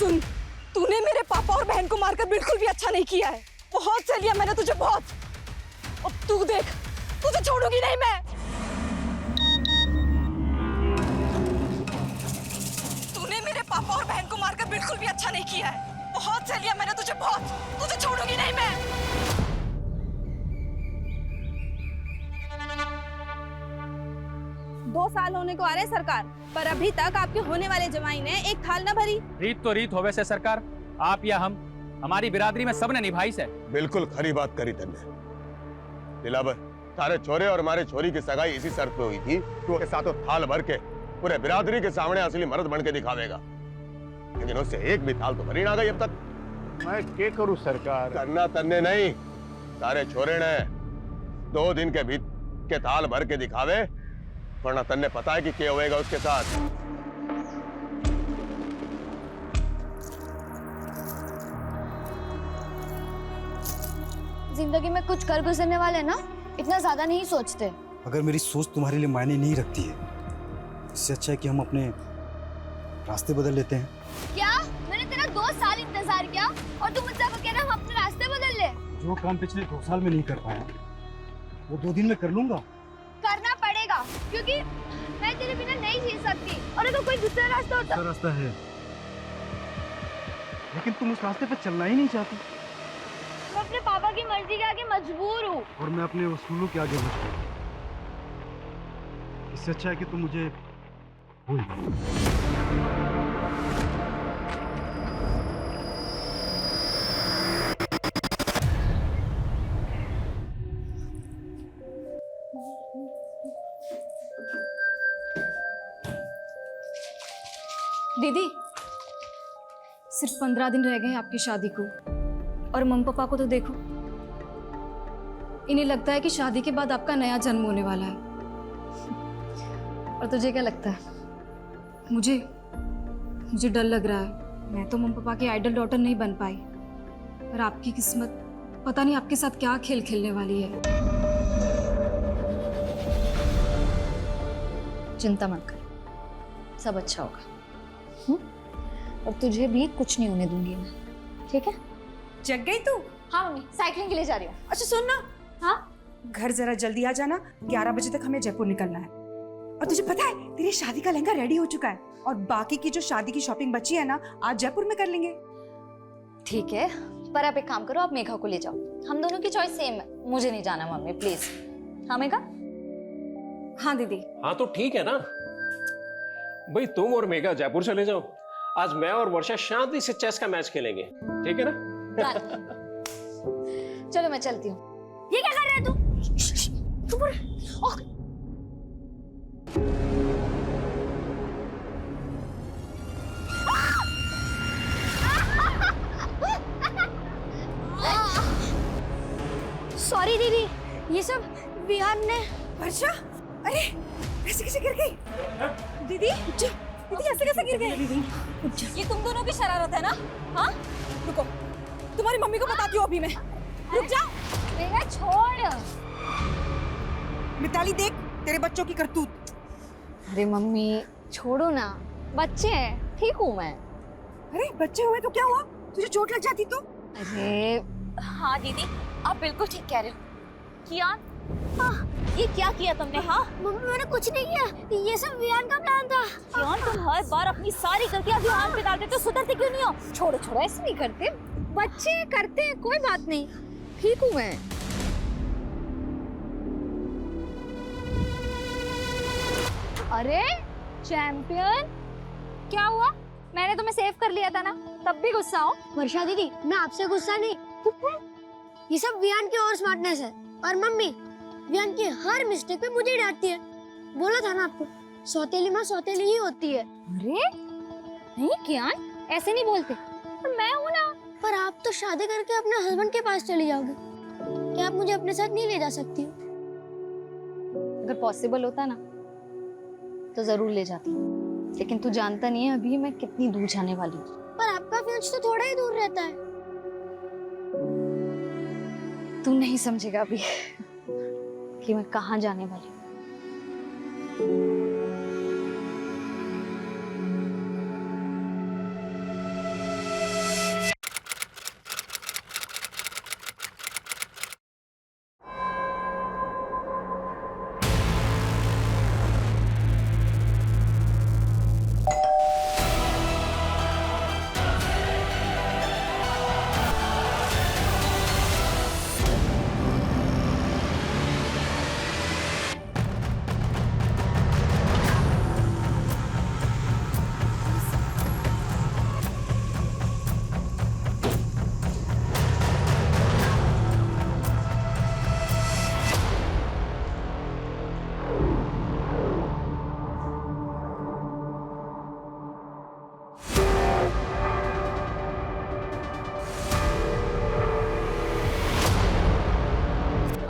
सुन, तूने मेरे पापा और बहन को मारकर बिल्कुल भी अच्छा नहीं किया है। बहुत सह लिया मैंने तुझे, बहुत। अब तू देख, तुझे छोड़ूंगी नहीं मैं। तूने मेरे पापा और बहन को मारकर बिल्कुल भी अच्छा नहीं किया है। बहुत सह लिया मैंने तुझे, बहुत। तुझे छोड़ूंगी नहीं मैं। 2 साल होने को आ रहे सरकार, पर अभी तक आपके होने वाले जमाई ने एक थाल न भरी। रीत तो रीत होवे से सरकार, आप या हम, हमारी बिरादरी में सबने निभाई से। बिल्कुल खरी बात करी तन्ने। दिलावर, तारे छोरे और हमारे छोरी की सगाई इसी शर्त पे हुई थी कि वो के साथों थाल भर के पूरे बिरादरी के सामने असली मर्द बन के दिखावेगा, लेकिन उससे एक भी थाल तो भरी ना गई अब तक। मैं क्या करूं सरकार? करना तन्ने नहीं, तारे छोरे ने 2 दिन के भीतर के थाल भर के दिखावे, वरना तन्ने पता है कि क्या होएगा उसके साथ। जिंदगी में कुछ कर गुजरने वाले ना इतना ज्यादा नहीं सोचते। अगर मेरी सोच तुम्हारे लिए मायने नहीं रखती है, इससे अच्छा है कि हम अपने रास्ते बदल लेते हैं। क्या? मैंने तेरा 2 साल इंतजार किया और तू मुझसे कह रहा हम अपने रास्ते बदल ले? जो काम पिछले 2 साल में नहीं कर पाया, वो 2 दिन में कर लूंगा। करना पड़ेगा, क्योंकि मैं तेरे बिना नहीं जी सकती। और अगर कोई दूसरा रास्ता होता। दूसरा रास्ता है, लेकिन तुम उस रास्ते पे चलना ही नहीं चाहती। मैं अपने पापा की मर्जी के आगे मजबूर हूँ। और मैं अपने उसूलों के आगे मजबूर हूँ। इससे अच्छा है कि तुम मुझे भूल जाओ। दीदी, सिर्फ 15 दिन रह गए हैं आपकी शादी को, और मम्मी पापा को तो देखो, इन्हें लगता है कि शादी के बाद आपका नया जन्म होने वाला है। और तुझे क्या लगता है? मुझे डर लग रहा है। मैं तो मम्मी पापा की आइडल डॉटर नहीं बन पाई, और आपकी किस्मत पता नहीं आपके साथ क्या खेल खेलने वाली है। चिंता मत कर, सब अच्छा होगा। और तुझे भी कुछ नहीं होने दूंगी मैं, ठीक है? जग गई तू? हाँ मम्मी, साइकिलिंग के लिए जा रही हूँ। अच्छा सुन ना, हाँ? घर जरा जल्दी आ जाना, 11 बजे तक हमें जयपुर निकलना है। और तुझे पता है तेरी शादी का लहंगा रेडी हो चुका है, और बाकी की जो शादी की शॉपिंग बची है ना, आज जयपुर में कर लेंगे। ठीक है, पर आप एक काम करो, आप मेघा को ले जाओ। हम दोनों की चॉइस सेम है। मुझे नहीं जाना मम्मी, प्लीज। हाँ मेघा? हाँ दीदी। हाँ तो ठीक है ना भाई, तुम और मेघा जयपुर चले जाओ। आज मैं और वर्षा शांति से चेस का मैच खेलेंगे, ठीक है ना? चलो मैं चलती हूँ। ये क्या कर रहा है तू? सॉरी दीदी, ये सब विहान ने। वर्षा, अरे ऐसे कैसे गिर गई? दीदी ऐसे कैसे गिर गई? दीदी ये तुम दोनों की शरारत है ना? हाँ, रुको, तुम्हारी मम्मी को बताती हूँ अभी मैं। रुक जा। मेरा छोड़। मिताली देख तेरे बच्चों की करतूत। अरे मम्मी छोड़ो ना, बच्चे हैं, ठीक हूँ मैं। अरे बच्चे हुए तो क्या हुआ? तुझे चोट लग जाती तो? अरे हाँ दीदी, आप बिल्कुल ठीक कह रहे हो। कियान, ये क्या किया तुमने? हाँ मम्मी, मैंने कुछ नहीं किया, ये सब विहान का प्लान था। कियान, तुम हर बार अपनी सारी गलतियां विहान पे डालते तो सुधरते क्यों नहीं हो? छोड़ो छोड़ो, ऐसे नहीं करते, बच्चे करते हैं, कोई बात नहीं, ठीक हूँ मैं। अरे चैंपियन, क्या हुआ? मैंने तुम्हें सेव कर लिया था ना, तब भी गुस्सा हो? वर्षा दीदी, मैं आपसे गुस्सा नहीं, ये सब विहान की और स्मार्टनेस है। और मम्मी विहान की हर मिस्टेक पे मुझे डांटती है। बोला था ना आपको, सौतेली माँ सौतेली ही होती है। अरे नहीं कियान, ऐसे नहीं बोलते, पर मैं हूँ ना। पर आप तो शादी करके अपने हस्बैंड के पास चली जाओगे, क्या आप मुझे अपने साथ नहीं ले जा सकती? अगर पॉसिबल होता ना तो जरूर ले जाती, लेकिन तू जानता नहीं है अभी मैं कितनी दूर जाने वाली हूँ। पर आपका फियांसे तो थोड़ा ही दूर रहता है। तू नहीं समझेगा अभी कि मैं कहाँ जाने वाली हूँ।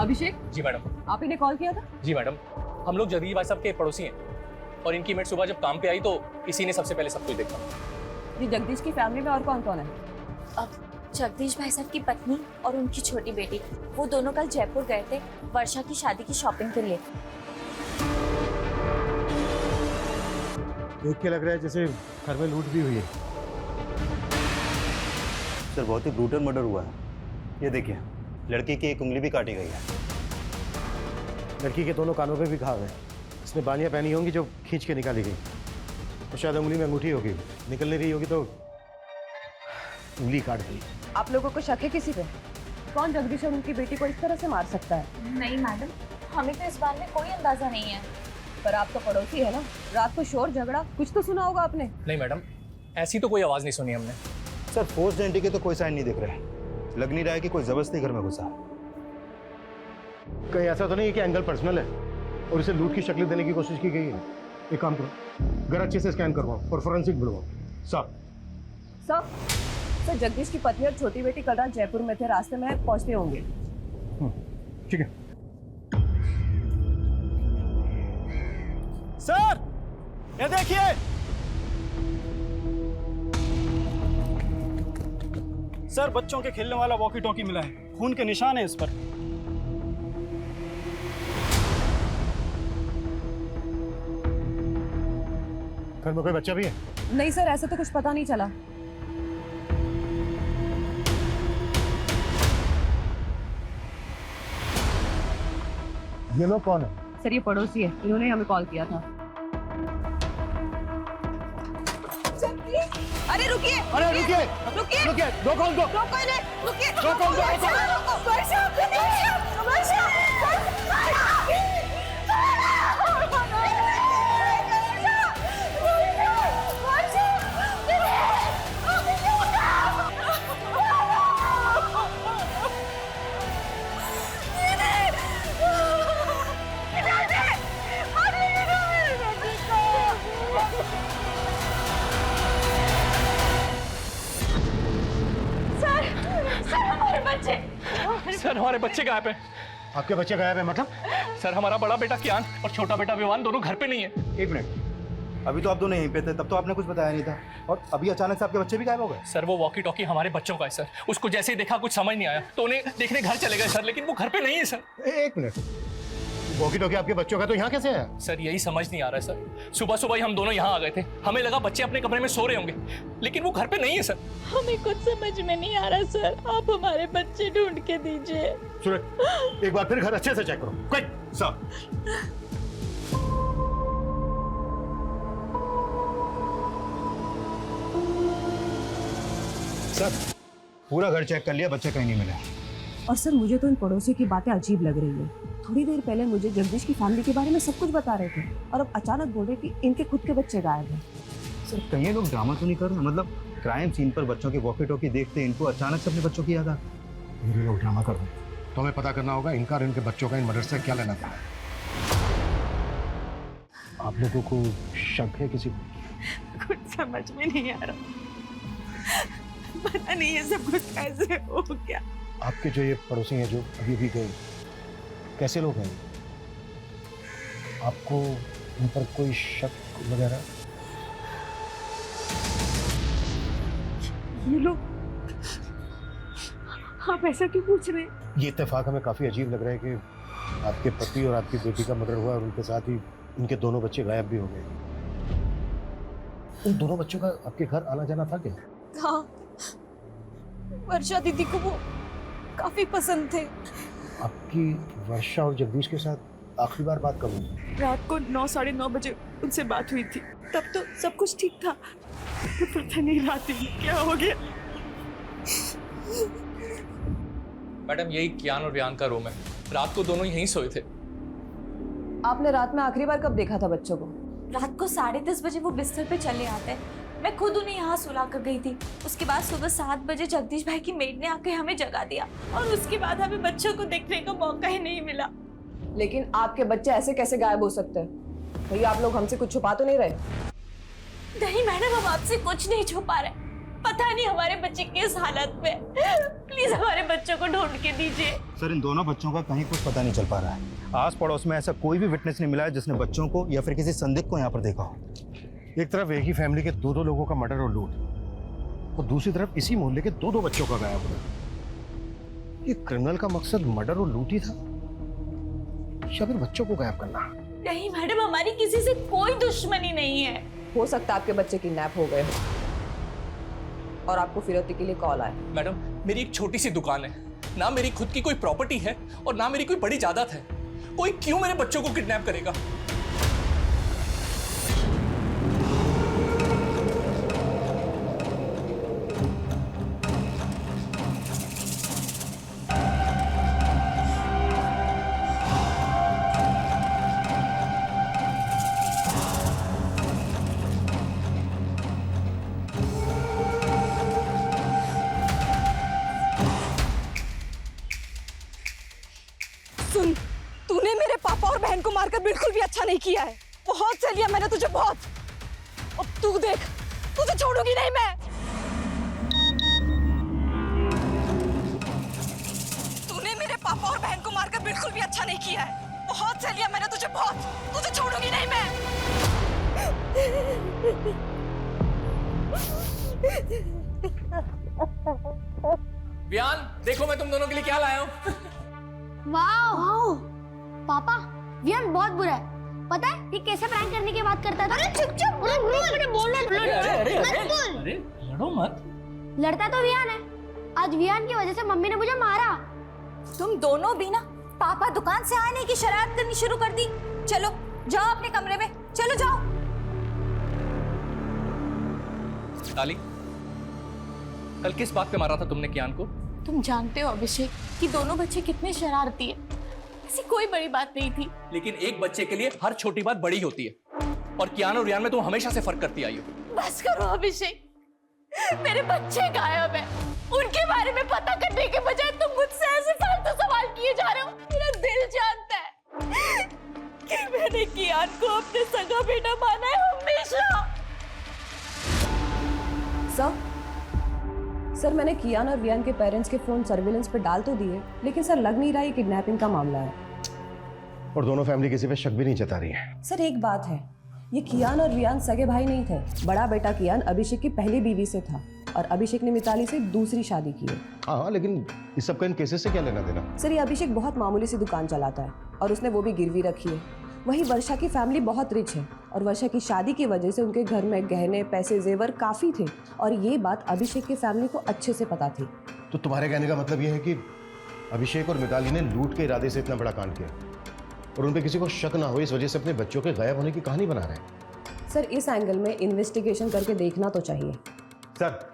अभिषेक, जी मैडम। आप ही ने कॉल किया था? जी मैडम, हम लोग जगदीश भाई साहब के पड़ोसी हैं और इनकी मेट सुबह जब काम पे आई तो इसी ने सबसे पहले सब कुछ देखा। जी, जगदीश की फैमिली में और कौन कौन है? अब जगदीश भाई साहब की पत्नी और उनकी छोटी बेटी, वो दोनों कल जयपुर गए थे वर्षा की शादी की शॉपिंग के लिए। देख के लग रहा है जैसे घर में लूट भी हुई है। सर बहुत ही ब्रूटल मर्डर हुआ है। ये देखिए, लड़की की एक उंगली भी काटी गई है। लड़की के दोनों कानों पे भी घाव है। इसने बालियां पहनी होंगी जो खींच के निकाली गई। तो शायद उंगली में अंगूठी होगी, निकल नहीं रही होगी तो उंगली काट दी। आप लोगों को शक है किसी पे? कौन जगदीश और उनकी बेटी को इस तरह से मार सकता है? नहीं मैडम, हमें तो इस बारे में कोई अंदाजा नहीं है। पर आप तो पड़ोसी है ना, रात को शोर झगड़ा कुछ तो सुना होगा आपने। नहीं मैडम, ऐसी तो कोई आवाज नहीं सुनी हमने। सर फोर्स्ड एंट्री के तो कोई साइन नहीं दिख रहे। लग नहीं रहा है कि कोई जबरदस्ती घर में घुसा। कहीं ऐसा तो नहीं है कि एंगल पर्सनल है और इसे लूट की शक्ल देने की कोशिश की गई है? एक काम करो, घर अच्छे से स्कैन करवाओ और फोरेंसिक बुलवाओ। सर, जगदीश की पत्नी और छोटी बेटी कल रात जयपुर में थे, रास्ते में पहुंचते होंगे। ठीक है सर, ये देखिए। सर, बच्चों के खेलने वाला वॉकी टॉकी मिला है। खून के निशान है इस पर। घर में कोई बच्चा भी है? नहीं सर, ऐसा तो कुछ पता नहीं चला। ये लोग कौन है? सर, ये पड़ोसी है, इन्होंने हमें कॉल किया था। अरे रुकिए, अरे रुकिए, रुकिए, रुकिए, रोको उनको। रोको इन्हें, रुकिए, रोको उनको, रोको। वर्षा, वर्षा, वर्षा, सर, हमारे बच्चे गायब हैं। आपके बच्चे गायब है मतलब? सर, हमारा बड़ा बेटा कियान और छोटा बेटा विवान दोनों घर पे नहीं है। एक मिनट, अभी तो आप दोनों यहीं पे थे, तब तो आपने कुछ बताया नहीं था और अभी अचानक से आपके बच्चे भी गायब हो गए। सर, वो वॉकी टॉकी हमारे बच्चों का है सर। उसको जैसे ही देखा कुछ समझ नहीं आया तो उन्हें देखने घर चले गए सर, लेकिन वो घर पे नहीं है सर। एक मिनट, वॉकी टॉकी आपके बच्चों का तो यहाँ कैसे है? सर, यही समझ नहीं आ रहा है सर। सुबह सुबह ही हम दोनों यहाँ आ गए थे, हमें लगा बच्चे अपने कमरे में सो रहे होंगे, लेकिन वो घर पे नहीं है सर। हमें कुछ समझ में नहीं आ रहा सर, आप हमारे बच्चे ढूंढ के दीजिए। सूरज, एक बार फिर घर अच्छे से चेक करो। Quick sir. सर, पूरा घर चेक कर लिया, बच्चे कहीं नहीं मिले। और सर, मुझे तो इन पड़ोसियों की बातें अजीब लग रही है। थोड़ी देर पहले मुझे जगदीश की फैमिली के बारे में सब कुछ बता रहे थे और अब अचानक बोल रहे कि इनके खुद के बच्चे गायब हैं। सर, कहीं ये लोग ड्रामा तो नहीं कर रहे? मतलब क्राइम सीन पर बच्चों के वॉकी टॉकी देखते इनको अचानक से अपने बच्चों की याद आ। ये लोग ड्रामा कर रहे हैं, तो हमें पता करना होगा इनका और इनके बच्चों का इन मर्डर से क्या लेना था। आप लोगों को शक है किसी को? कुछ समझ में नहीं आ रहा, पता नहीं ये सब कुछ कैसे हो गया। आपके जो ये पड़ोसी हैं जो अभी भी गए, कैसे लोग हैं? आपको उन पर कोई शक वगैरह? ये लोग, आप ऐसा क्यों पूछ रहे हैं? ये इत्तेफाक हमें काफ़ी अजीब लग रहा है कि आपके पति और आपकी बेटी का मर्डर हुआ और उनके साथ ही उनके दोनों बच्चे गायब भी हो गए। उन दोनों बच्चों का आपके घर आना जाना था क्या? हाँ, वर्षा दीदी को वो काफी पसंद थे। आपकी वर्षा और जगदीश के साथ आखिरी बार बात कब हुई? रात को 9 साढ़े 9 बजे उनसे बात हुई थी, तब तो सब कुछ ठीक था। पता नहीं रात में क्या हो गया। मैडम, यही कियान और वियान का रूम है। रात को दोनों यहीं सोए थे। आपने रात में आखिरी बार कब देखा था बच्चों को? रात को 10:30 बजे वो बिस्तर पे चले आते हैं। मैं खुद उन्हें यहाँ सुला कर गई थी। उसके बाद सुबह 7 बजे जगदीश भाई की मेड ने आके हमें जगा दिया और उसके बाद हमें बच्चों को देखने का मौका ही नहीं मिला। लेकिन आपके बच्चे ऐसे कैसे गायब हो सकते हैं? भैया, आप लोग हमसे कुछ छुपा तो नहीं रहे? नहीं मैडम, हम आपसे कुछ नहीं छुपा रहे। पता नहीं हमारे बच्चे किस हालत में। प्लीज हमारे बच्चों को ढूंढ के दीजिए। सर इन दोनों बच्चों का कहीं कुछ पता नहीं चल पा रहा है। आस पड़ोस में ऐसा कोई भी विटनेस नहीं मिला है जिसने बच्चों को या फिर किसी संदिग्ध को यहाँ पर देखा हो। एक तरफ एक ही फैमिली के दो लोगों का मर्डर और लूट, और दूसरी तरफ इसी मोहल्ले के दो बच्चों का गायब होना। ये क्रिमिनल का मकसद मर्डर और लूट ही था या फिर बच्चों को गायब करना? नहीं मैडम, हमारी किसी से कोई दुश्मनी नहीं है। हो सकता है आपके बच्चे किडनैप हो गए और आपको फिरौती के लिए कॉल आए। मैडम, मेरी एक छोटी सी दुकान है, ना मेरी खुद की कोई प्रॉपर्टी है और ना मेरी कोई बड़ी जायदाद है। कोई क्यों मेरे बच्चों को किडनैप करेगा? सुन, तूने मेरे पापा और बहन को मारकर बिल्कुल भी अच्छा नहीं किया है। बहुत सह लिया मैंने तुझे, बहुत। अब तू देख, तुझे छोड़ूंगी नहीं मैं। तूने मेरे पापा और बहन को मारकर बिल्कुल भी अच्छा नहीं किया है। बहुत सह लिया मैंने तुझे, बहुत। तुझे छोड़ूंगी नहीं मैं। वियान, देखो मैं तुम दोनों के लिए क्या लाया हूँ। वाओ पापा, वियान बहुत बुरा है। पता है ये कैसे प्रैंक करने की बात करता था? अरे चुप चुप, अरे लड़ो मत। लड़ता तो वियान है। आज वियान की वजह से मम्मी ने मुझे मारा। तुम दोनों भी ना पापा दुकान से आने की शरारत करनी शुरू कर दी। चलो जाओ अपने कमरे में, चलो जाओ। ताली, कल किस बात पे मारा था तुमने कियान को? तुम जानते हो अभिषेक कि दोनों बच्चे कितने शरारती है। ऐसी कोई बड़ी बात नहीं थी। लेकिन एक बच्चे के लिए हर छोटी बात बड़ी होती है, और कियान और रियान में तुम हमेशा से फर्क करती आई हो। बस करो अभिषेक, मेरे बच्चे गायब है। उनके बारे में पता करने के बजाय तुम मुझसे ऐसे फालतू सवाल किए जा रहे हो। मेरा दिल जानता है कि मैंने कियान को अपने सगा बेटा माना है हमेशा। सर, मैंने कियान और वियान के पेरेंट्स के फोन सर्विलेंस पे डाल तो दिए, लेकिन सर लग नहीं रहा ये किडनैपिंग का मामला है। और दोनों फैमिली किसी पे शक भी नहीं जता रही है। सर एक बात है, ये कियान और वियान सगे भाई नहीं थे। बड़ा बेटा कियान अभिषेक की पहली बीवी से था और अभिषेक ने मिताली से दूसरी शादी की है। हाँ, लेकिन इस सब का इन केसेस से क्या लेना देना? सर ये अभिषेक बहुत मामूली सी दुकान चलाता है और उसने वो भी गिरवी रखी है। वही वर्षा की फैमिली बहुत रिच है और वर्षा की शादी की वजह से उनके घर में गहने, पैसे, जेवर काफी थे और ये बात अभिषेक की फैमिली को अच्छे से पता थी। तो तुम्हारे कहने का मतलब ये है कि अभिषेक और मिताली ने लूट के इरादे से इतना बड़ा कांड किया और उन पे किसी को शक ना हो इस वजह से अपने बच्चों के गायब होने की कहानी बना रहे हैं? सर इस एंगल में इन्वेस्टिगेशन करके देखना तो चाहिए। सर,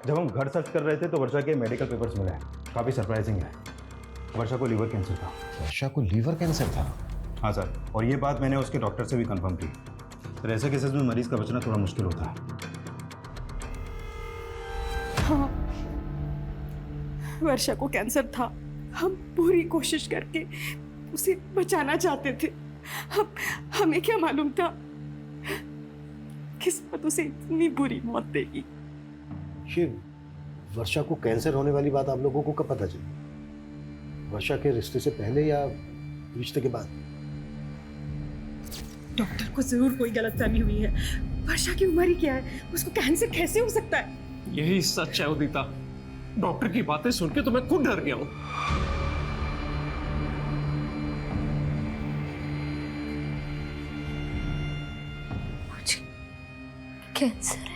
जब हम घर सर्च कर रहे थे तो वर्षा के मेडिकल पेपर्स मिले हैं। काफ़ी सरप्राइजिंग है। वर्षा को लीवर कैंसर था। वर्षा को लीवर कैंसर था? हाँ सर, और ये बात मैंने उसके डॉक्टर से भी कंफर्म की। सर ऐसे केसेस में मरीज का बचना थोड़ा मुश्किल होता है। हाँ, वर्षा को कैंसर था। हम पूरी कोशिश करके उसे बचाना चाहते थे। हमें क्या मालूम था किस्मत उसे इतनी बुरी मौत देगी। ये वर्षा को कैंसर होने वाली बात आप लोगों को कब पता चली? वर्षा के रिश्ते से पहले या रिश्ते के बाद? डॉक्टर को जरूर कोई गलतफहमी हुई है। वर्षा की उम्र ही क्या है, उसको कैंसर कैसे हो सकता है? यही सच है उदिता। डॉक्टर की बातें सुन के तो मैं खुद डर गया हूं। मुझे कैंसर है।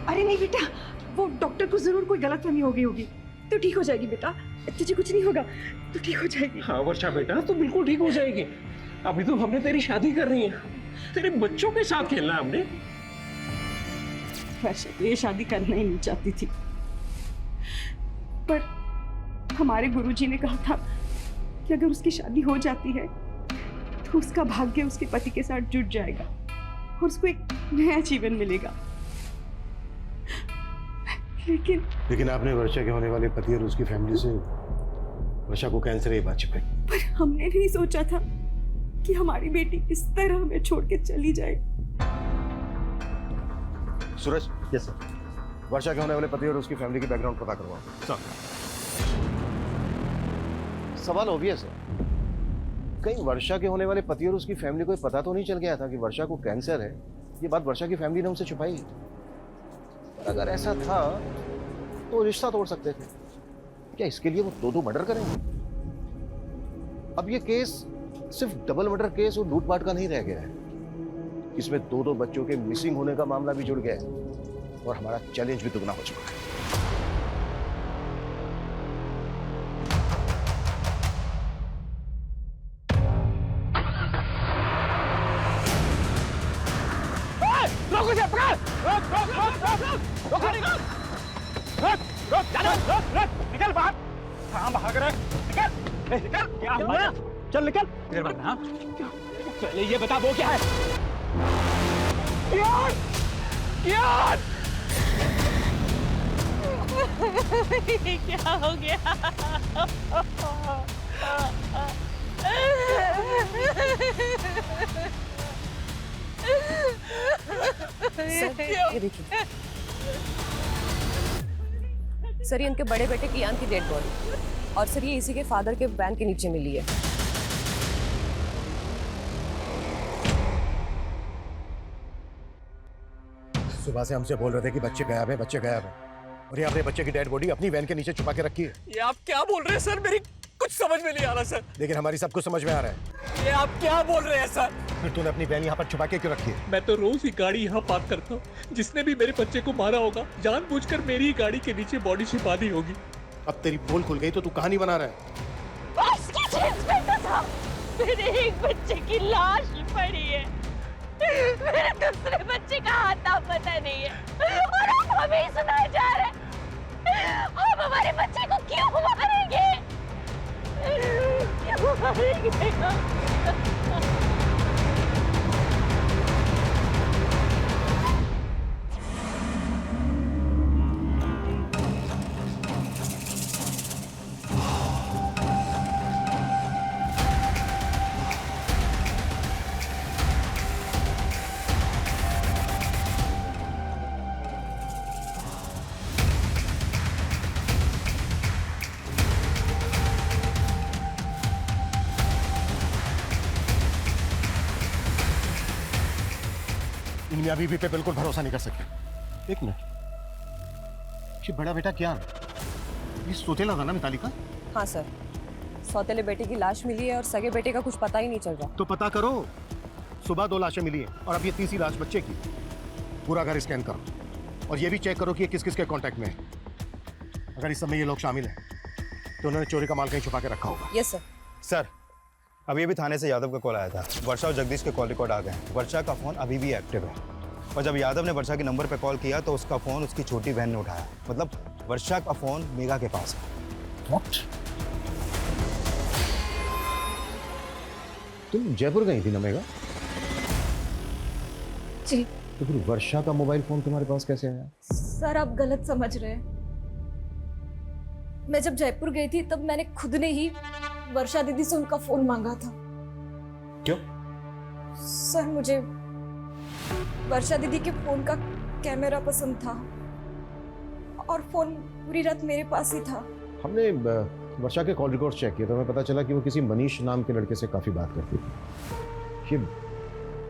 अरे नहीं बेटा, वो डॉक्टर को जरूर कोई गलतफहमी हो गई होगी। तो ठीक हो जाएगी बेटा, तुझे कुछ नहीं होगा, तो ठीक हो जाएगी। हाँ वर्षा बेटा, तू बिल्कुल ठीक हो जाएगी। अभी तो हमने तेरी शादी करनी है, तेरे बच्चों के साथ खेलना है हमने। वर्षा तो ये शादी करना ही नहीं चाहती थी, पर हमारे गुरुजी ने कहा था कि अगर उसकी शादी हो जाती है तो उसका भाग्य उसके पति के साथ जुड़ जाएगा और उसको एक नया जीवन मिलेगा। लेकिन आपने वर्षा के होने वाले पति और उसकी फैमिली से वर्षा को कैंसर की बात छिपाई। पर हमने नहीं सोचा था कि हमारी बेटी इस तरह हमें छोड़ के चली जाए। सूरज, यस सर, वर्षा के होने वाले पति और उसकी फैमिली की बैकग्राउंड पता करवाओ। सर, सवाल ऑब्वियस है, कहीं वर्षा के होने वाले पति और उसकी फैमिली को पता तो नहीं चल गया था कि वर्षा को कैंसर है? ये बात वर्षा की फैमिली ने उनसे छुपाई। पर अगर ऐसा था तो रिश्ता तोड़ सकते थे। क्या इसके लिए वो 2 मर्डर करेंगे? अब ये केस सिर्फ डबल मर्डर केस और लूटपाट का नहीं रह गया है, इसमें 2 बच्चों के मिसिंग होने का मामला भी जुड़ गया है और हमारा चैलेंज भी दुगना हो चुका है। निकल बाहर। कहाँ भाग रहा है? निकल, निकल। क्या हुआ? चल निकल। पहले ये बता वो क्या है? कियान! कियान! क्या हो गया? सर, ये देखिए सर, ये इनके बड़े बेटे कियान की डेड बॉडी, और सर ये इसी के फादर के वैन के नीचे मिली है। सुबह से हमसे बोल रहे थे कि बच्चे गायब है, बच्चे गायब है, और ये आपने बच्चे की डेड बॉडी अपनी वैन के नीचे छुपा के रखी है। ये आप क्या बोल रहे हैं सर? मेरी कुछ समझ में नहीं आ रहा सर। लेकिन हमारी सब कुछ समझ में आ रहा है। ये आप क्या बोल रहे हैं सर? फिर तूने अपनी वैन यहाँ पर छुपा के क्यों रखी है? मैं तो रोज ही गाड़ी यहाँ पार्क करता हूँ। जिसने भी मेरे बच्चे को मारा होगा जानबूझकर मेरी ही गाड़ी के नीचे बॉडी छिपा दी होगी। अब तेरी पोल खुल गई तो तू कहानी बना रहा है। उसकी जीन्स में तो था मेरे एक बच्चे की लाश पड़ी है, मेरे दूसरे बच्चे का हाथ पता नहीं है, और आप हमें ही सुनाए जा रहे हैं। आप हमारे बच्चे को क्यों मारेंगे? क्यों मारेंगे? इनमें अभी भी पे बिल्कुल भरोसा नहीं कर सकते। एक मिनट, ये बड़ा बेटा क्या ये सोतेला था ना मिताली का? हाँ सर, सौतेले बेटे की लाश मिली है और सगे बेटे का कुछ पता ही नहीं चल रहा। तो पता करो। सुबह 2 लाशें मिली हैं और अब ये 3री लाश बच्चे की। पूरा घर स्कैन करो और ये भी चेक करो कि ये किस किस के कांटेक्ट में है। अगर इस समय ये लोग शामिल हैं तो उन्होंने चोरी का माल कहीं छुपा के रखा होगा। Yes sir. सर, अभी अभी थाने से यादव का कॉल आया था। वर्षा और जगदीश के कॉल रिकॉर्ड आ गए हैं। वर्षा का फ़ोन अभी भी एक्टिव है, और जब यादव ने वर्षा के नंबर पे कॉल किया तो उसका फ़ोन उसकी छोटी बहन ने उठाया। मतलब वर्षा का फ़ोन मेघा के पास है। What? तुम जयपुर गई थी ना मेघा? जी। तो फिर वर्षा का मोबाइल फोन तुम्हारे पास कैसे आया? सर, आप गलत समझ रहे हैं। मैं जब जयपुर गई थी तब मैंने खुद ने ही वर्षा दीदी से उनका फोन मांगा था। क्यों? सर, मुझे वर्षा दीदी के फोन का कैमरा पसंद था और फोन पूरी रात मेरे पास ही था। हमने वर्षा के कॉल रिकॉर्ड चेक किए तो हमें पता चला कि वो किसी मनीष नाम के लड़के से काफी बात करती थी। ये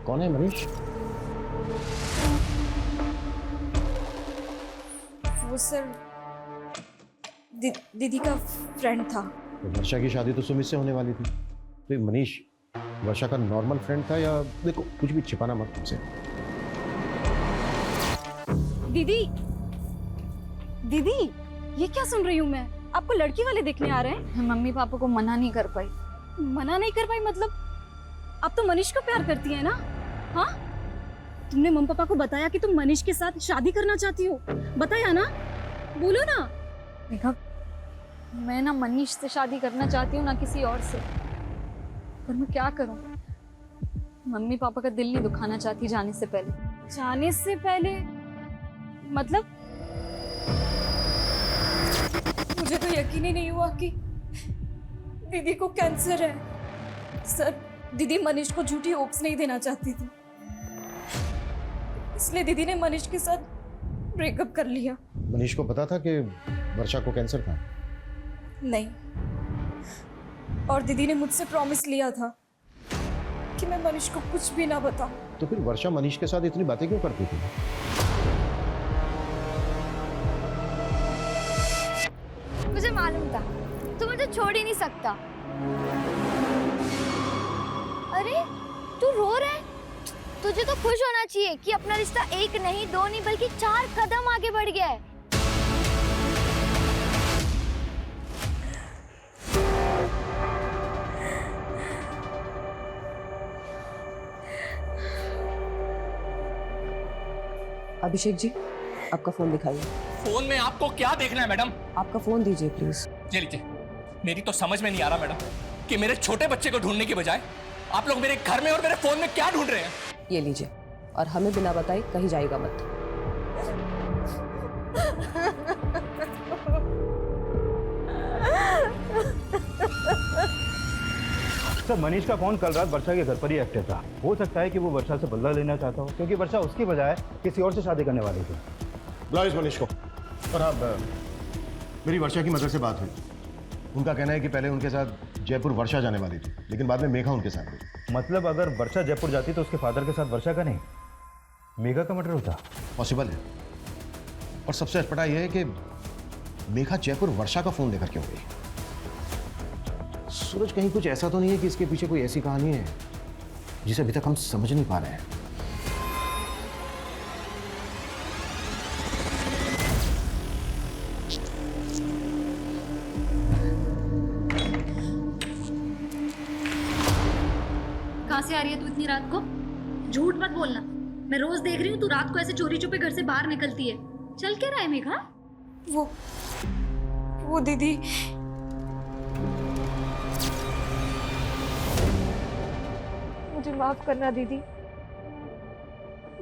कौन है मनीष? वो सर दीदी का फ्रेंड था। तो वर्षा की शादी तो सुमित से होने वाली थी, तो ये मनीष वर्षा का नॉर्मल फ्रेंड था या? देखो, कुछ भी छिपाना मत हमसे। दीदी, दीदी, ये क्या सुन रही हूँ मैं? आपको लड़की वाले देखने आ रहे हैं? मम्मी पापा को मना नहीं कर पाई। मना नहीं कर पाई मतलब? आप तो मनीष को प्यार करती है ना? हाँ, तुमने मम्मी पापा को बताया कि तुम मनीष के साथ शादी करना चाहती हो? बताया ना? बोलो ना। देखा, मैं ना मनीष से शादी करना चाहती हूँ, ना किसी और से। पर मैं क्या करूँ? मम्मी पापा का दिल नहीं दुखाना चाहती जाने से पहले। जाने से पहले मतलब? मुझे तो यकीन ही नहीं हुआ कि दीदी को कैंसर है। सर, दीदी मनीष को झूठी होप्स नहीं देना चाहती थी, इसलिए दीदी ने मनीष के साथ ब्रेकअप कर लिया। मनीष को पता था कि वर्षा को कैंसर था? नहीं, और दीदी ने मुझसे प्रॉमिस लिया था कि मैं मनीष को कुछ भी ना बताऊं। तो फिर वर्षा मनीष के साथ इतनी बातें क्यों करती थी? मुझे मालूम था तू मुझे छोड़ ही नहीं सकता। अरे तू रो रहा है? तुझे तो खुश होना चाहिए कि अपना रिश्ता 1 नहीं 2 नहीं बल्कि 4 कदम आगे बढ़ गया है। अभिषेक जी, आपका फोन दिखाइए। फोन में आपको क्या देखना है मैडम? आपका फोन दीजिए प्लीज। ये लीजिए। मेरी तो समझ में नहीं आ रहा मैडम कि मेरे छोटे बच्चे को ढूंढने की बजाय आप लोग मेरे घर में और मेरे फोन में क्या ढूंढ रहे हैं? ये लीजिए, और हमें बिना बताए कहीं जाएगा मत। सर, मनीष का फोन कल रात वर्षा के घर पर ही एक्टिव था। हो सकता है कि वो वर्षा से बदला लेना चाहता हो, क्योंकि वर्षा उसकी बजाय किसी और से शादी करने वाली थी। बुलाओ इस मनीष को। और अब मेरी वर्षा की मदर से बात हुई। उनका कहना है कि पहले उनके साथ जयपुर वर्षा जाने वाली थी, लेकिन बाद में मेघा उनके साथ गई। मतलब अगर वर्षा जयपुर जाती तो उसके फादर के साथ वर्षा का नहीं, मेघा का मर्डर होता। पॉसिबल है। और सबसे अटपटा यह है कि मेघा जयपुर वर्षा का फोन लेकर क्यों गई? सूरज, कहीं कुछ ऐसा तो नहीं है कि इसके पीछे कोई ऐसी कहानी है जिसे अभी तक हम समझ नहीं पा रहे हैं? कहाँ से आ रही है तू इतनी रात को? झूठ मत बोलना, मैं रोज देख रही हूँ तू रात को ऐसे चोरी छुपे घर से बाहर निकलती है। चल क्या रहा है मेघा? वो दीदी, मुझे माफ करना दीदी।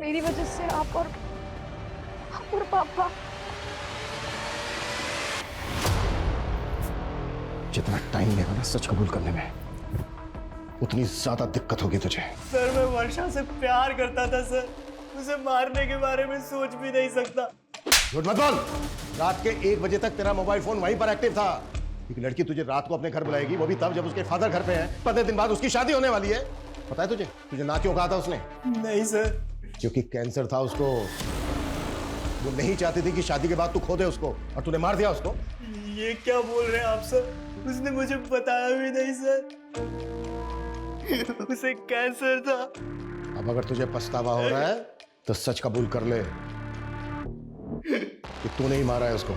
मेरी वजह से आप और पापा। जितना टाइम लेगा ना सच कबूल करने में, उतनी ज्यादा दिक्कत होगी तुझे। सर, मैं वर्षा से प्यार करता था सर। उसे मारने के बारे में सोच भी नहीं सकता। झूठ मत बोल। रात के 1 बजे तक तेरा मोबाइल फोन वहीं पर एक्टिव था। एक लड़की तुझे रात को अपने घर बुलाएगी, वो भी तब जब उसके फादर घर पे है। 15 दिन बाद उसकी शादी होने वाली है। पता है तुझे ना क्यों कहा था उसने? नहीं सर। क्योंकि कैंसर था उसको। वो नहीं चाहती थी कि शादी के बाद तू खो दे उसको, और तूने मार दिया उसको। ये क्या बोल रहे हैं आप सर? उसने मुझे बताया भी नहीं सर। उसे कैंसर था। अब अगर तुझे पछतावा हो रहा है तो सच कबूल कर ले कि तूने ही मारा है उसको,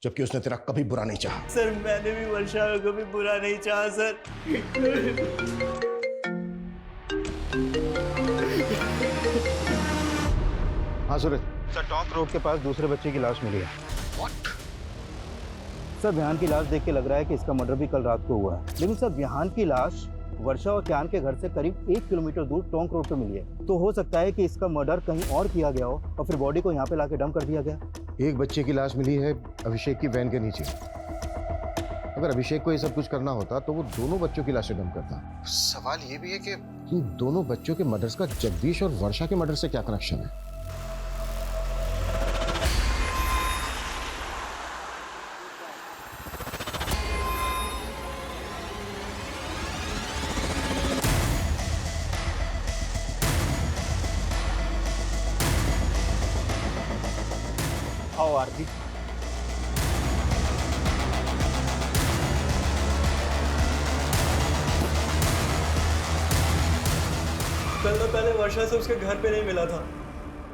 जबकि उसने तेरा कभी बुरा नहीं चाहा। सर, मैंने भी वर्षा को कभी बुरा नहीं चाहा सर। हाँ सूरज। सर, टॉन्क रोड के पास दूसरे बच्चे की लाश मिली है। सर, विहान की लाश देख के लग रहा है कि इसका मर्डर भी कल रात को हुआ है। लेकिन सर, विहान की लाश वर्षा और क्यान के घर से करीब 1 किलोमीटर दूर टोंक रोड पे मिली है। तो हो सकता है कि इसका मर्डर कहीं और किया गया हो और फिर बॉडी को यहाँ पे लाके डंप कर दिया गया। एक बच्चे की लाश मिली है अभिषेक की वैन के नीचे। अगर अभिषेक को ये सब कुछ करना होता तो वो दोनों बच्चों की लाशें डंप करता। सवाल ये भी है कि इन दोनों बच्चों के मर्डर्स का जगदीश और वर्षा के मर्डर से क्या कनेक्शन है? आओ आरती। कल तो पहले वर्षा से उसके घर पे नहीं मिला था।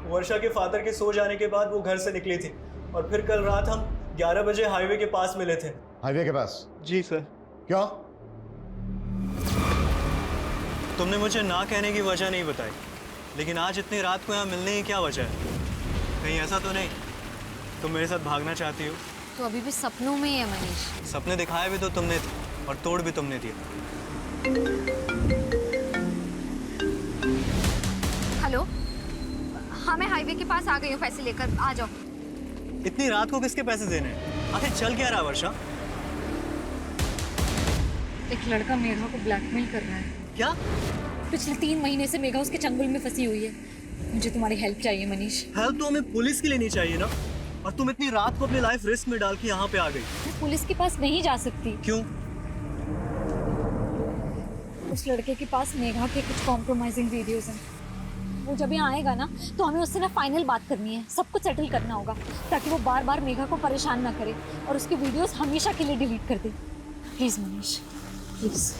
वर्षा के फादर के सो जाने के बाद वो घर से निकली थी, और फिर कल रात हम 11 बजे हाईवे के पास मिले थे। हाईवे के पास? जी सर। क्यों? तुमने मुझे ना कहने की वजह नहीं बताई, लेकिन आज इतनी रात को यहाँ मिलने की क्या वजह है? कहीं ऐसा तो नहीं तुम मेरे साथ भागना चाहती हो? तो अभी भी सपनों में ही है मनीष। सपने दिखाए भी तो तुमने थे और तोड़ भी तुमने दिया। हेलो, हाँ मैं हाईवे के पास आ गई हूँ, पैसे लेकर आ जाओ। इतनी रात को किसके पैसे देने हैं? आखिर चल क्या रहा वर्षा? एक लड़का मेघा को ब्लैकमेल कर रहा है। क्या? पिछले 3 महीने से मेघा उसके चंगुल में फंसी हुई है। मुझे तुम्हारी हेल्प चाहिए मनीष। हेल्प तो हमें पुलिस की लेनी चाहिए ना, और तुम इतनी रात को अपनी लाइफ रिस्क में डाल के यहाँ पे आ गई। मैं पुलिस के पास नहीं जा सकती। क्यों? उस लड़के के पास मेघा के कुछ कॉम्प्रोमाइजिंग वीडियोस हैं। वो जब यहाँ आएगा ना तो हमें उससे ना फाइनल बात करनी है, सब कुछ सेटल करना होगा ताकि वो बार बार मेघा को परेशान ना करे और उसकी वीडियोस हमेशा के लिए डिलीट कर दे। Please Manish, please.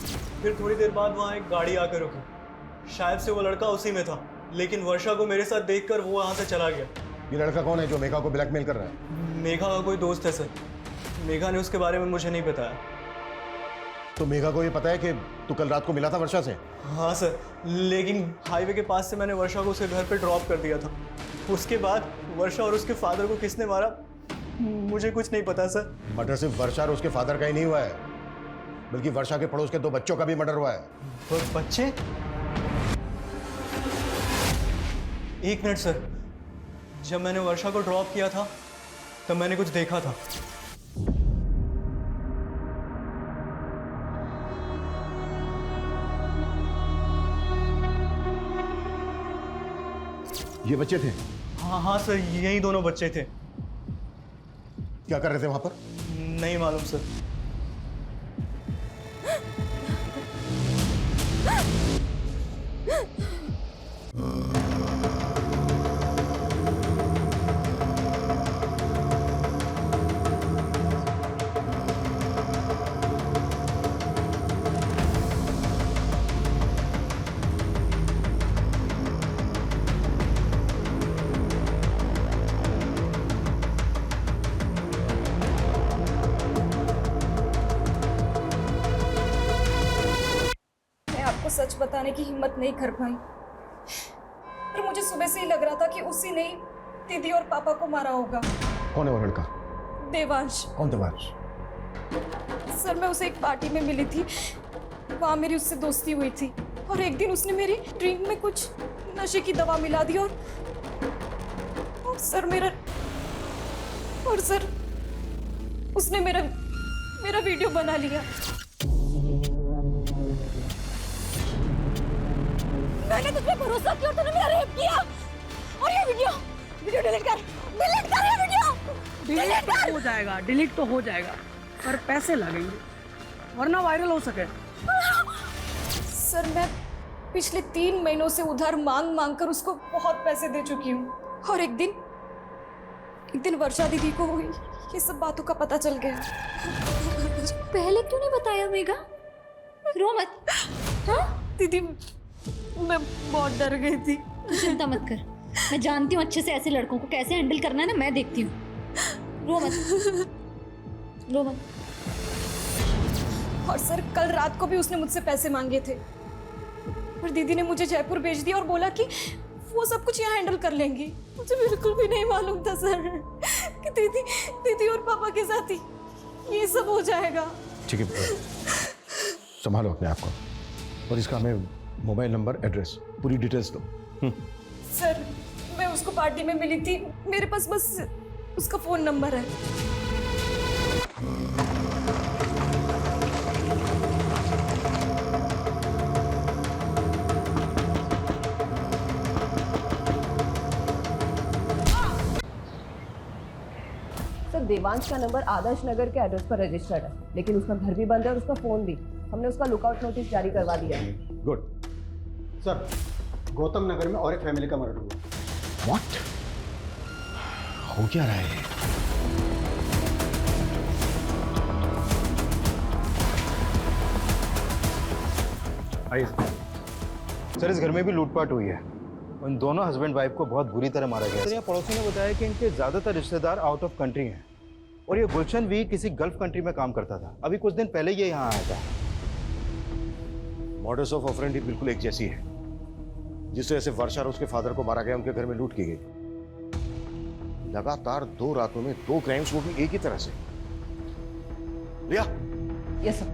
फिर थोड़ी देर बाद वहाँ एक गाड़ी आकर रुकी। शायद से वो लड़का उसी में था, लेकिन वर्षा को मेरे साथ देखकर वो वहाँ से चला गया। ये लड़का कौन है जो मेघा को ब्लैकमेल कर रहा है? मेघा का कोई दोस्त है सर। मेघा ने उसके बारे में मुझे नहीं बताया। तो मेघा को ये पता है कि तू कल रात को मिला था वर्षा से? हाँ सर, लेकिन हाईवे के पास से मैंने वर्षा को उसके घर पे ड्रॉप कर दिया था। उसके बाद वर्षा और उसके फादर को किसने मारा मुझे कुछ नहीं पता सर। मर्डर सिर्फ वर्षा और उसके फादर का ही नहीं हुआ है, बल्कि वर्षा के पड़ोस के 2 बच्चों का भी मर्डर हुआ है। तो बच्चे? एक मिनट सर, जब मैंने वर्षा को ड्रॉप किया था तब मैंने कुछ देखा था। ये बच्चे थे? हाँ सर, यही दोनों बच्चे थे। क्या कर रहे थे वहां पर? नहीं मालूम सर। सच बताने की हिम्मत नहीं कर पाई, पर मुझे सुबह से ही लग रहा था कि उसी ने दीदी और पापा को मारा होगा। कौन है वो लड़का? देवांश। कौन देवांश? सर, मैं उसे एक पार्टी में मिली थी, वहाँ मेरी उससे दोस्ती हुई थी और एक दिन उसने मेरी ड्रिंक में कुछ नशे की दवा मिला दी और सर उसने मेरा वीडियो बना लिया। मैंने तुझ पे भरोसा किया और तूने मेरा रेप किया, और ये वीडियो डिलीट कर ये वीडियो। डिलीट हो जाएगा, डिलीट तो हो जाएगा, पर पैसे लगेंगे वरना वायरल हो सके। सर, मैं पिछले 3 महीनों से उधार मांग कर उसको बहुत पैसे दे चुकी हूँ, और एक दिन वर्षा दीदी को ये सब बातों का पता चल गया। पहले क्यों नहीं बताया मेघा? रो मत। हाँ दीदी, मैं बहुत डर गई थी। चिंता मत कर, मैं जानती हूँ अच्छे से ऐसे लड़कों को कैसे हैंडल करना है ना, मैं देखती हूँ। रो मत। और सर, कल रात को भी उसने मुझसे पैसे मांगे थे, और दीदी ने मुझे जयपुर भेज दिया और बोला कि वो सब कुछ यहाँ हैंडल कर लेंगी। मुझे बिल्कुल भी नहीं मालूम था सर कि दीदी और पापा के साथ ही ये सब हो जाएगा। ठीक है, संभालो अपने आप को, और इसका हमें मोबाइल नंबर, एड्रेस, पूरी डिटेल्स दो। सर, मैं उसको पार्टी में मिली थी, मेरे पास बस उसका फोन नंबर है। सर, देवांश का नंबर आदर्श नगर के एड्रेस पर रजिस्टर्ड है, लेकिन उसका घर भी बंद है और उसका फोन भी। हमने उसका लुकआउट नोटिस जारी करवा दिया है। गुड। सर, गौतम नगर में और एक फैमिली का मर्डर हुआ। व्हाट? हो क्या रहा है? आइए सर, इस घर में भी लूटपाट हुई है। उन दोनों हस्बैंड वाइफ को बहुत बुरी तरह मारा गया। सर, यहाँ पड़ोसी ने बताया कि इनके ज्यादातर रिश्तेदार आउट ऑफ कंट्री हैं, और ये गुलशन भी किसी गल्फ कंट्री में काम करता था। अभी कुछ दिन पहले ये यहाँ आया था। मॉडस ऑफ ऑपरेंडी बिल्कुल एक जैसी है। जिस तरह से वर्षा और उसके फादर को मारा गया, उनके घर में लूट की गई। लगातार 2 रातों में 2 क्राइम्स, वो भी एक ही तरह से। रिया। Yes sir.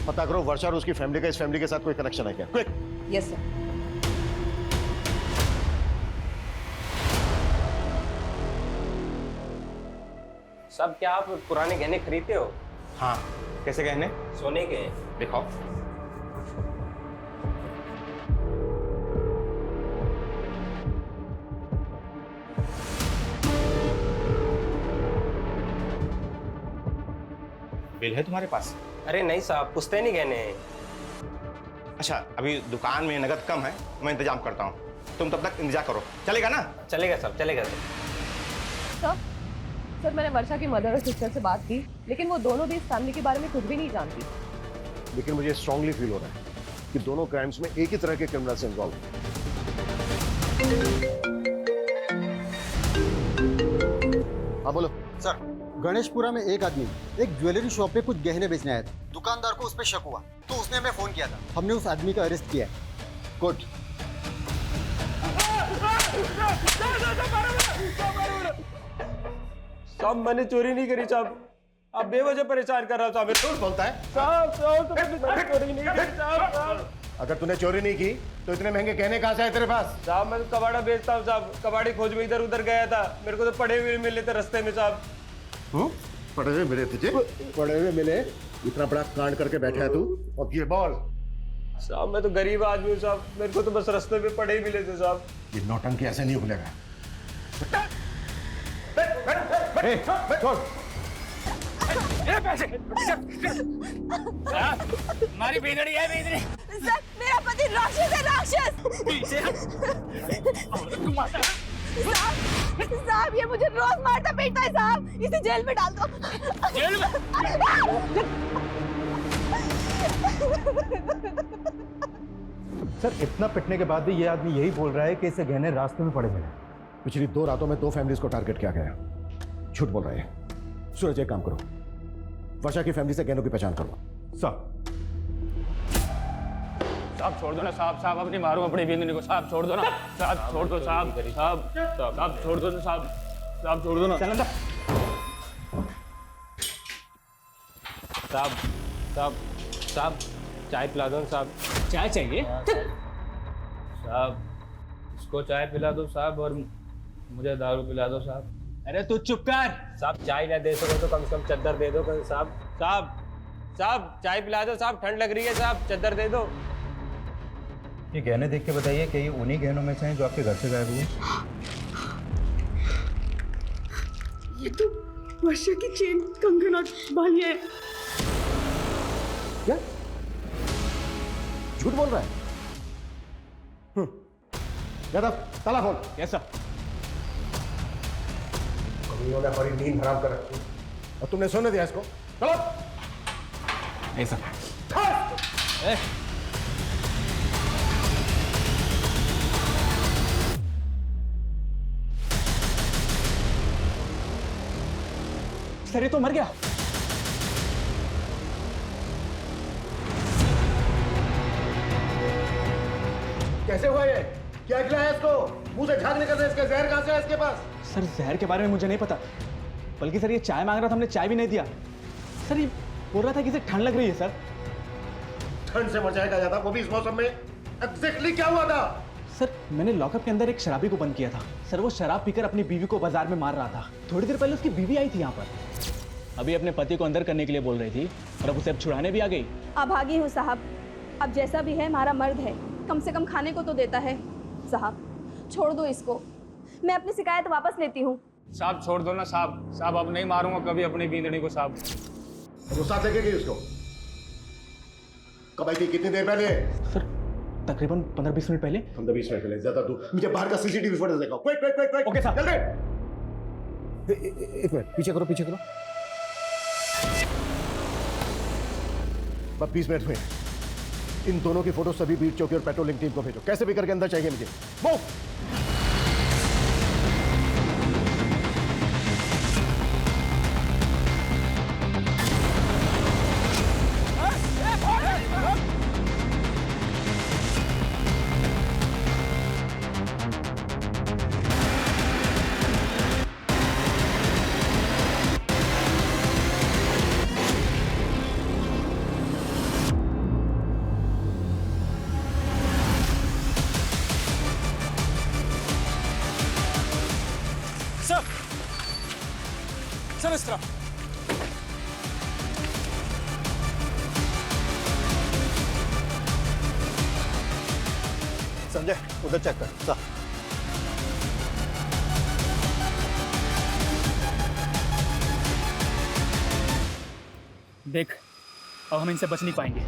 पता करो वर्षा और उसकी फैमिली का इस फैमिली के साथ कोई कनेक्शन है क्या? क्विक। Yes sir. सब क्या आप पुराने गहने खरीदते हो? हाँ। कैसे गहने? सोने के। दिखाओ। बिल है तुम्हारे पास? अरे नहीं साहब, पुश्तैनी नहीं गहने हैं। अच्छा, अभी दुकान में नगद कम है, मैं इंतजाम करता हूँ, तुम तब तक इंतजार करो, चलेगा ना? चलेगा साहब, चलेगा सर। सर मैंने वर्षा की मदर और सिस्टर से बात की, लेकिन वो दोनों भी इस फैमिली के बारे में कुछ भी नहीं जानती। लेकिन मुझे स्ट्रांगली फील हो रहा है कि दोनों क्राइम्स में एक ही तरह के क्रिमिनल्स इन्वॉल्व हैं। हाँ बोलो सर। गणेशपुरा में एक आदमी एक ज्वेलरी शॉप पे कुछ गहने बेचने आया था। दुकानदार को उस पर शक हुआ तो उसने हमें फोन किया था। हमने उस आदमी का अरेस्ट किया है। गुड। साहब मैंने चोरी नहीं करी साहब, आप बेवजह परेशान कर रहा हो साहब। झूठ बोलता है साहब मैंने चोरी नहीं करी साहब। अगर तूने चोरी नहीं की तो इतने महंगे गहने कहाँ से आए तेरे पास? साहब मैं तो कबाड़ा बेचता हूँ साहब, कबाड़ी खोज में इधर उधर गया था, मेरे को तो पड़े हुए मिले थे रास्ते में साहब। पड़े हुए मिले तुझे? पड़े हुए मिले? इतना बड़ा कांड करके बैठा है तू, और ये बॉल? साहब मैं तो गरीब आदमी हूँ साहब, मेरे को तो बस रास्ते में पड़े ही मिले थे साहब। ये नौटंकी ऐसे नहीं खुलेगा। छोड़। हमारी बेदड़ी है बेदड़ी। सर मेरा पति राक्षस है, राक्षस। साहब ये मुझे रोज मारता पीटता है साहब, इसे जेल में डाल दो। जेल में? सर इतना पिटने के बाद भी ये आदमी यही बोल रहा है कि इसे गहने रास्ते में पड़े मिले। पिछली 2 रातों में 2 फैमिलीज को टारगेट किया गया। झूठ बोल रहे हैं। सूरज एक काम करो, वर्षा की फैमिली से गहनों की पहचान करो। साहब छोड़ दो ना साहब, साहब अपनी मारो अपनी बिंदनी को, साहब छोड़ दो ना साहब, छोड़ दो साहब, साहब साहब छोड़ दो ना साहब, साहब छोड़ दो ना। साहब साहब साहब चाय पिला दो साहब। चाय चाहिए? साहब इसको चाय पिला दो साहब और मुझे दारू पिला दो साहब। अरे तू चुप कर साहब, चाय ना दे सको तो कम से कम चद्दर दे दो साहब। साहब साहब चाय पिला दो साहब, ठंड लग रही है साहब, चद्दर दे दो। ये गहने देख के बताइए कि ये उन्हीं गहनों में से हैं जो आपके घर से गायब हुए? ये तो वर्षा की चेन, कंगन और बालियां हैं। क्या झूठ बोल रहा है? यादव ताला खोल। कैसा? उन्होंने हमारी नींद हराम कर रखी और तुमने सोने दिया इसको। चलो ऐसा सर ये तो मर गया। कैसे हुआ ये? क्या खिलाया इसको? मुंह से झाग निकल रहा है इसके, जहर कहां से है इसके पास? सर जहर के बारे में मुझे नहीं पता, बल्कि सर ये चाय मांग रहा था, हमने चाय भी नहीं दिया। सर ये बोल रहा था कि इसे ठंड लग रही है। सर ठंड से मर जाएगा ज्यादा, वो भी इस मौसम में। एग्जैक्टली क्या हुआ था? सर मैंने लॉकअप के अंदर एक शराबी को बंद किया था। सर वो शराब पीकर अपनी बीवी को बाजार में मार रहा था। थोड़ी देर पहले उसकी बीवी आई थी यहाँ पर, अभी अपने पति को अंदर करने के लिए बोल रही थी और अब उसे अब छुड़ाने भी आ गई। अभागी हूँ साहब, अब जैसा भी है हमारा मर्द है, कम से कम खाने को तो देता है। साहब छोड़ दो इसको, मैं अपनी शिकायत वापस लेती हूँ। साहब छोड़ दो ना साहब, साहब अब नहीं मारूंगा कभी अपनी बींदड़ी को साहब। वो साथ लेके गई उसको? कब आई थी? कितनी देर पहले? सर तकरीबन 15-20 मिनट पहले। 15-20 मिनट पहले? ज्यादा दूर? मुझे बाहर का सीसीटीवी फुटेज दिखाओ। Quick quick quick quick. Okay साहब। जल्दी। एक मिनट पीछे करो, पीछे करो। बस 20 मिनट में इन दोनों की फोटो सभी बीट चौकी और पेट्रोलिंग टीम को भेजो। कैसे भी करके अंदर चाहिए मुझे। मूव। सर इस तरफ। संजय उधर चेक कर। सा। देख, अब हम इनसे बच नहीं पाएंगे।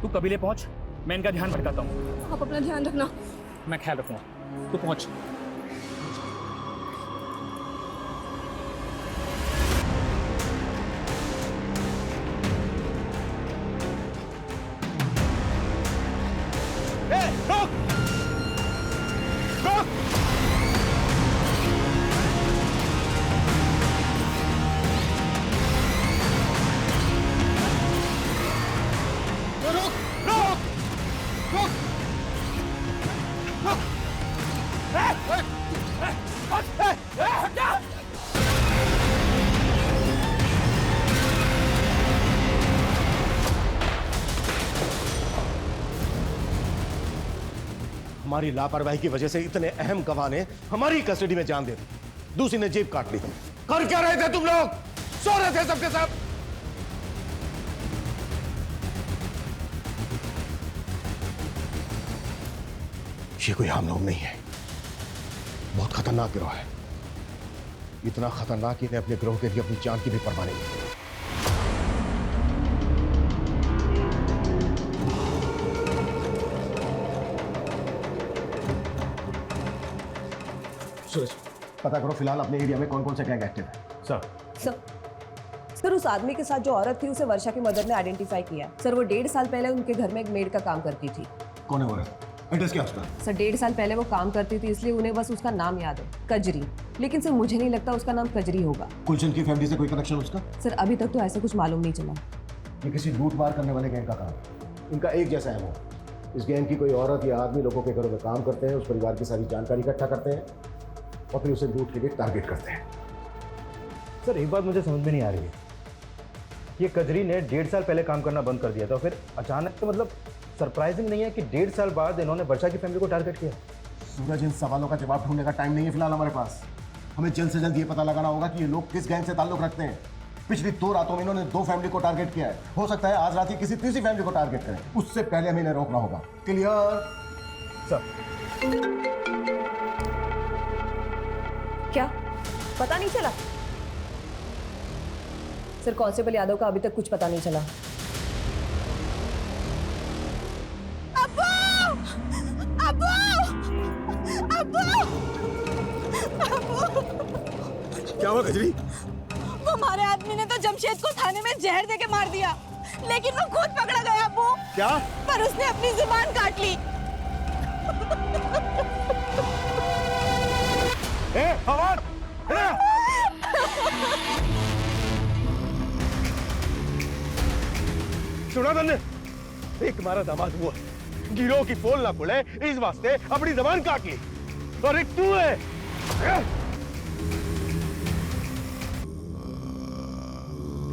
तू कबीले पहुंच, मैं इनका ध्यान भटकाता हूँ। आप अपना ध्यान रखना। मैं ख्याल रखूंगा, तू पहुंच। हमारी लापरवाही की वजह से इतने अहम गवाह ने हमारी कस्टडी में जान दे दी, दूसरी ने जेब काट ली। कर क्या रहे थे तुम लोग? सो रहे थे सबके सब। ये कोई आम लोग नहीं है, बहुत खतरनाक गिरोह है। इतना खतरनाक कि इन्हें अपने गिरोह के लिए अपनी जान की भी परवाह नहीं है। सूरज, पता करो फिलहाल अपने एरिया में कौन कौन से गैंग एक्टिव है। सर उस आदमी के साथ जो औरत थी उसे वर्षा की मदर ने आइडेंटिफाई किया। सर वो 1.5 साल पहले उनके घर में एक मेड का काम करती थी। कौन है वो? एड्रेस क्या उसका? सर 1.5 साल पहले वो काम करती थी, इसलिए उन्हें बस उसका नाम याद है, कजरी। लेकिन सर मुझे नहीं लगता उसका नाम कजरी होगा। गुलशन की फैमिली से कोई कनेक्शन उसका? सर अभी तक तो ऐसा कुछ मालूम नहीं चला। ये किसी लूट मार करने वाले गैंग का काम है। इनका एक जैसा है वो। इस गैंग की कोई औरत या आदमी लोगों के घरों में काम करते हैं, उस परिवार की सारी जानकारी इकट्ठा करते हैं और फिर उसे लूट के लिए टारगेट करते हैं। सर एक बात मुझे समझ में नहीं आ रही है, ये कजरी ने 1.5 साल पहले काम करना बंद कर दिया था, फिर अचानक तो मतलब सरप्राइजिंग नहीं है कि 1.5 साल बाद इन्होंने वर्षा की फैमिली को टारगेट किया। सूरज, इन सवालों का जवाब ढूंढने का टाइम नहीं है फिलहाल हमारे पास। हमें जल्द से जल्द ये पता लगाना होगा कि ये लोग किस गैंग से ताल्लुक रखते हैं। पिछली 2 रातों में इन्होंने 2 फैमिली को टारगेट किया है। हो सकता है आज रात ही किसी तीसरी फैमिली को टारगेट करें। उससे पहले हमें इन्हें रोकना होगा। क्लियर? सर क्या पता नहीं चला? सर कांस्टेबल यादव का अभी तक कुछ पता नहीं चला। क्या हुआ कजरी? वो हमारे आदमी ने तो जमशेद को थाने में जहर देके मार दिया, लेकिन वो खुद पकड़ा गया अब्बू। क्या? पर उसने अपनी जुबान काट ली। फवाद, सुना तुमने? एक हमारा दामाद हुआ, गिरोह की पोल ना खुले इस वास्ते अपनी जबान काट ली, और एक तू है।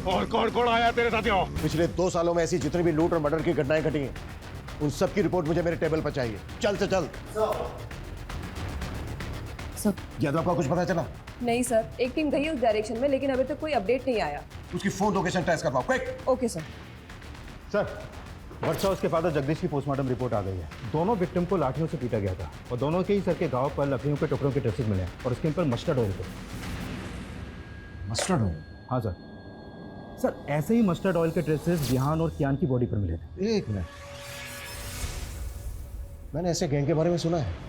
और कौन कौन आया तेरे साथियों? पिछले 2 सालों में ऐसी जितनी भी लूट और मर्डर की घटनाएं घटी हैं, उन सब की रिपोर्ट मुझे मेरे टेबल पर चाहिए। चल से चल। सर यादव का कुछ पता चला? नहीं सर, एक टीम गई उस डायरेक्शन में, लेकिन अभी तक कोई अपडेट नहीं आया। उसकी फोन लोकेशन ट्रेस करवाओ, क्विक। Okay sir. सर वर्षा उसके फादर जगदीश की पोस्टमार्टम रिपोर्ट आ गई है। दोनों विक्टिम को लाठियों से पीटा गया था और दोनों के ही सर के घाव पर लकड़ियों के टुकड़ों के ट्रेसेस मिले और उसके ऊपर मस्टर्ड ऑयल थे। Mustard oil? हाँ सर। सर ऐसे ही मस्टर्ड ऑयल के ट्रेसेस विहान और कियान की बॉडी पर मिले थे। एक मिनट, मैंने ऐसे गैंग के बारे में सुना है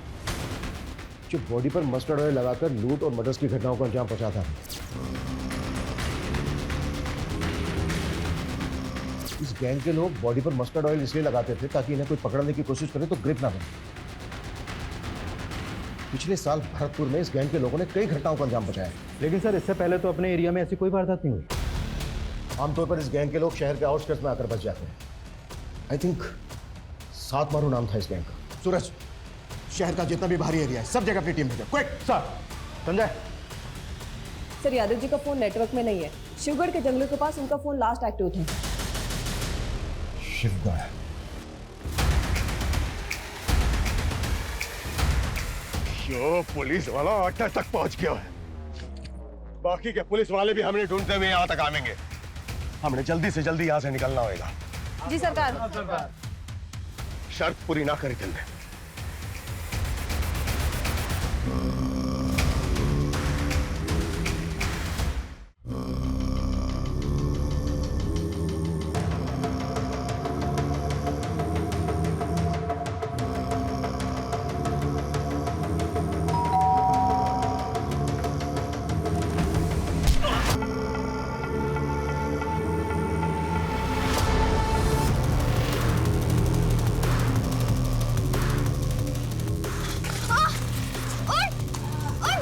जो बॉडी पर मस्टर्ड ऑयल लगाकर लूट और मर्डर्स की घटनाओं को अंजाम पहुंचाता है। इस गैंग के लोग बॉडी पर मस्टर्ड ऑयल इसलिए लगाते थे ताकि इन्हें कोई पकड़ने की कोशिश करे तो ग्रिप ना बने। पिछले साल भरतपुर में इस गैंग के लोगों ने कई घटनाओं को अंजाम पहुंचाया, लेकिन सर इससे पहले तो अपने एरिया में ऐसी कोई वारदात नहीं हुई। आमतौर पर इस गैंग के लोग शहर के आउटस्कर्ट्स में आकर बच जाते हैं। आई थिंक 7 मारू नाम था इस गैंग का। सूरज, शहर का जितना भी बाहरी एरिया है सब जगह अपनी टीम भेजो, quick. Sir Sanjay. Sir Yadav ji का फोन नेटवर्क में नहीं है। शिवगढ़ के जंगलों के पास उनका फोन लास्ट एक्टिव था। शिवगढ़? यो पुलिस वाला अड्डा तक पहुंच गया है। बाकी के पुलिस वाले भी हमने ढूंढते हुए यहाँ तक आवेंगे। हमने जल्दी से जल्दी यहाँ से निकलना होगा। जी सरकार। शर्त पूरी ना करी तुमने।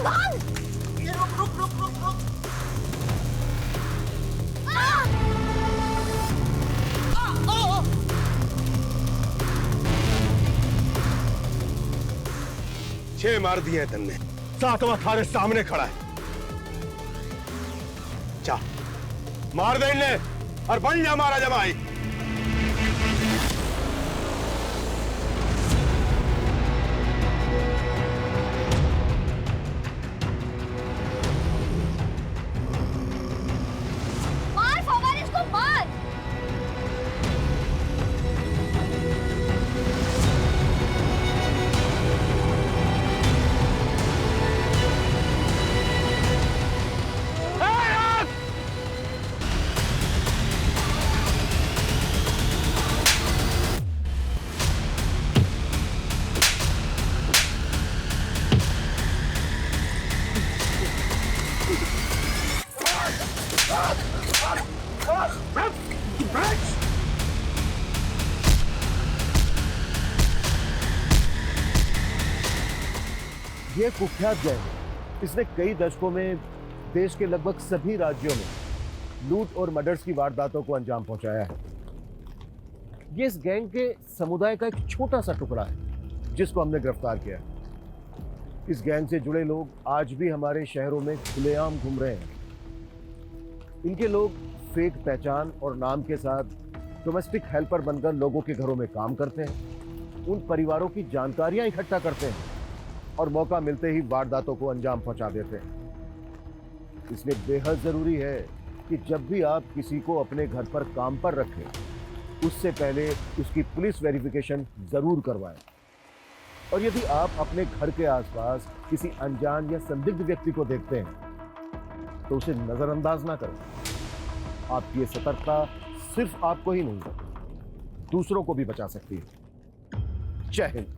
ये रुक रुक रुक रुक रुक। छह मार दिए हैं तन्ने, सातवां थारे सामने खड़ा है। जा मार दे इन्हें और बन जा मारा जमाई। मार फवाद, इसको मार। ये कुख्यात गैंग है। इसने कई दशकों में देश के लगभग सभी राज्यों में लूट और मर्डर्स की वारदातों को अंजाम पहुंचाया है। ये इस गैंग के समुदाय का एक छोटा सा टुकड़ा है जिसको हमने गिरफ्तार किया है। इस गैंग से जुड़े लोग आज भी हमारे शहरों में खुलेआम घूम रहे हैं। इनके लोग फेक पहचान और नाम के साथ डोमेस्टिक हेल्पर बनकर लोगों के घरों में काम करते हैं, उन परिवारों की जानकारियां इकट्ठा करते हैं और मौका मिलते ही वारदातों को अंजाम पहुंचा देते हैं। इसलिए बेहद जरूरी है कि जब भी आप किसी को अपने घर पर काम पर रखें, उससे पहले उसकी पुलिस वेरिफिकेशन जरूर करवाएं। और यदि आप अपने घर के आसपास किसी अनजान या संदिग्ध व्यक्ति को देखते हैं तो उसे नजरअंदाज ना करें। आपकी ये सतर्कता सिर्फ आपको ही नहीं, दूसरों को भी बचा सकती है। जय हिंद।